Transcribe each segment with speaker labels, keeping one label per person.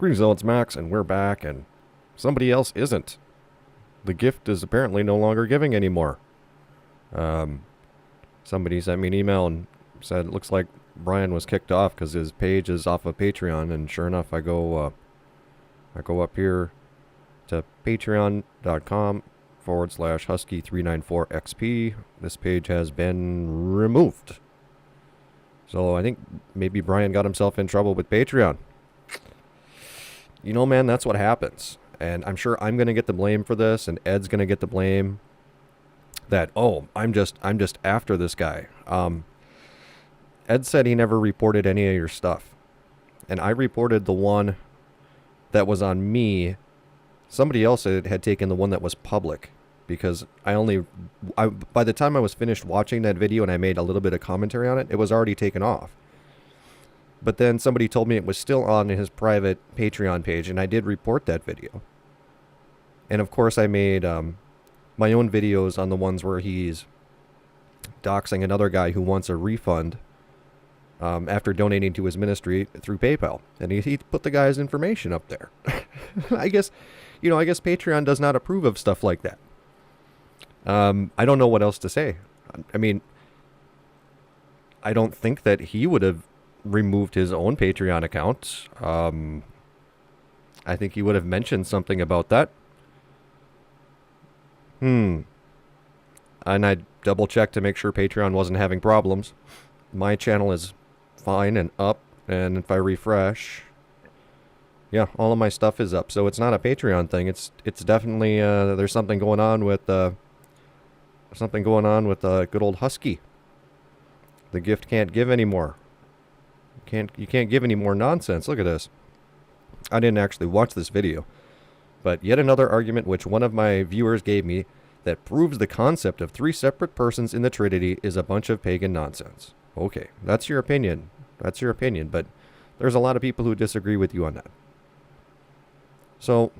Speaker 1: Greetings, it's Max, and we're back, and somebody else isn't. The gift is apparently no longer giving anymore. Somebody sent me an email and said it looks like Bryan was kicked off because his page is off of Patreon, and sure enough, I go up here to patreon.com/husky394xp. This page has been removed. So I think maybe Bryan got himself in trouble with Patreon. You know, man, that's what happens. And I'm sure I'm going to get the blame for this, and Ed's going to get the blame that, oh, I'm just after this guy. Ed said he never reported any of your stuff. And I reported the one that was on me. Somebody else had taken the one that was public, because by the time I was finished watching that video and I made a little bit of commentary on it, it was already taken off. But then somebody told me it was still on his private Patreon page, and I did report that video. And of course I made my own videos on the ones where he's doxing another guy who wants a refund after donating to his ministry through PayPal. And he put the guy's information up there. I guess Patreon does not approve of stuff like that. I don't know what else to say. I mean, I don't think that he would have removed his own Patreon account. I think he would have mentioned something about that. And I double checked to make sure Patreon wasn't having problems. My channel is fine and up, and if I refresh, yeah, all of my stuff is up. So it's not a Patreon thing. It's definitely there's something going on with good old Husky. The gift can't give anymore. You can't give any more nonsense. Look at this. I didn't actually watch this video, but yet another argument which one of my viewers gave me that proves the concept of three separate persons in the Trinity is a bunch of pagan nonsense. Okay, that's your opinion. That's your opinion, but there's a lot of people who disagree with you on that. So,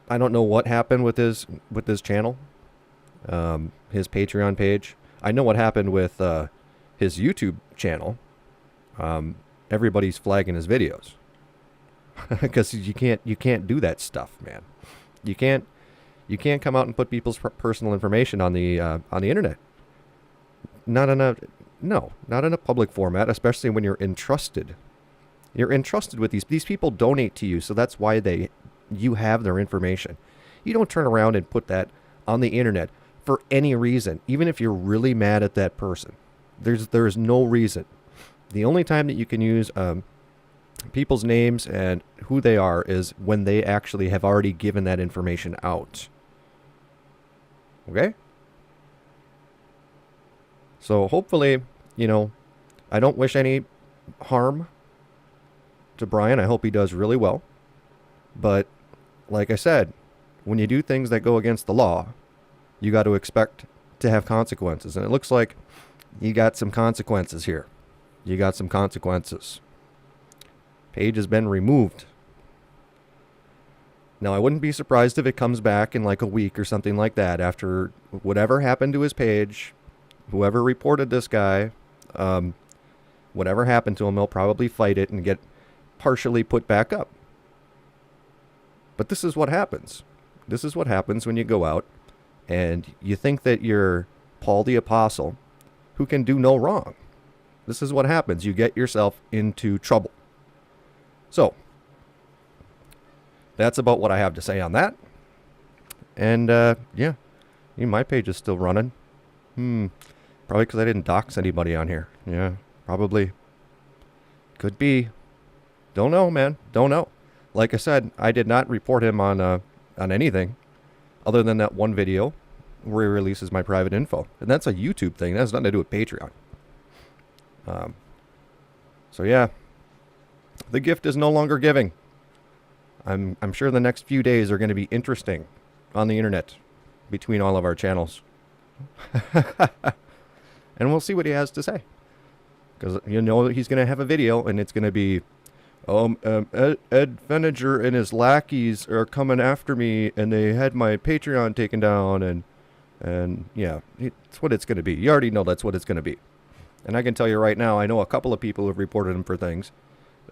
Speaker 1: I don't know what happened with his channel, his Patreon page. I know what happened with his YouTube channel. Everybody's flagging his videos because you can't do that stuff, man. You can't come out and put people's personal information on the internet. Not in a public format, especially when you're entrusted. You're entrusted with these people donate to you, so that's why you have their information. You don't turn around and put that on the internet for any reason, even if you're really mad at that person. There's no reason. The only time that you can use people's names and who they are is when they actually have already given that information out. Okay? So hopefully, I don't wish any harm to Bryan. I hope he does really well. But like I said, when you do things that go against the law, you got to expect to have consequences. And it looks like you got some consequences here. You got some consequences. Page has been removed. Now, I wouldn't be surprised if it comes back in like a week or something like that after whatever happened to his page. Whoever reported this guy, whatever happened to him, he'll probably fight it and get partially put back up. But this is what happens. This is what happens when you go out and you think that you're Paul the Apostle who can do no wrong. This is what happens. You get yourself into trouble. So, that's about what I have to say on that. And, yeah, my page is still running. Probably because I didn't dox anybody on here. Yeah, probably. Could be. Don't know, man. Don't know. Like I said, I did not report him on anything other than that one video where he releases my private info. And that's a YouTube thing. That has nothing to do with Patreon. So yeah, the gift is no longer giving. I'm sure the next few days are going to be interesting on the internet between all of our channels. And we'll see what he has to say. Because he's going to have a video and it's going to be, Ed Feniger and his lackeys are coming after me and they had my Patreon taken down and yeah, it's what it's going to be. You already know that's what it's going to be. And I can tell you right now, I know a couple of people who have reported him for things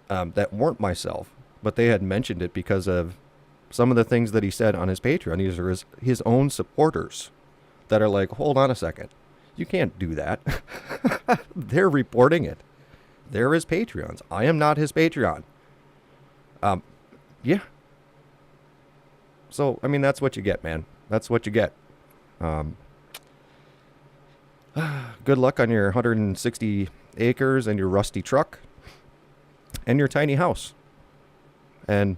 Speaker 1: that weren't myself. but they had mentioned it because of some of the things that he said on his Patreon. These are his own supporters that are like, hold on a second. You can't do that. They're reporting it. They're his Patreons. I am not his Patreon. Yeah. So, I mean, that's what you get, man. That's what you get. Good luck on your 160 acres and your rusty truck and your tiny house. And,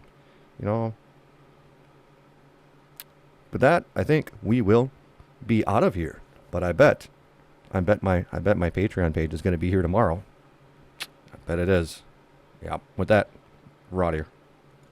Speaker 1: you know, with that, I think we will be out of here. But I bet my Patreon page is going to be here tomorrow. I bet it is. Yeah. With that, we're out of here.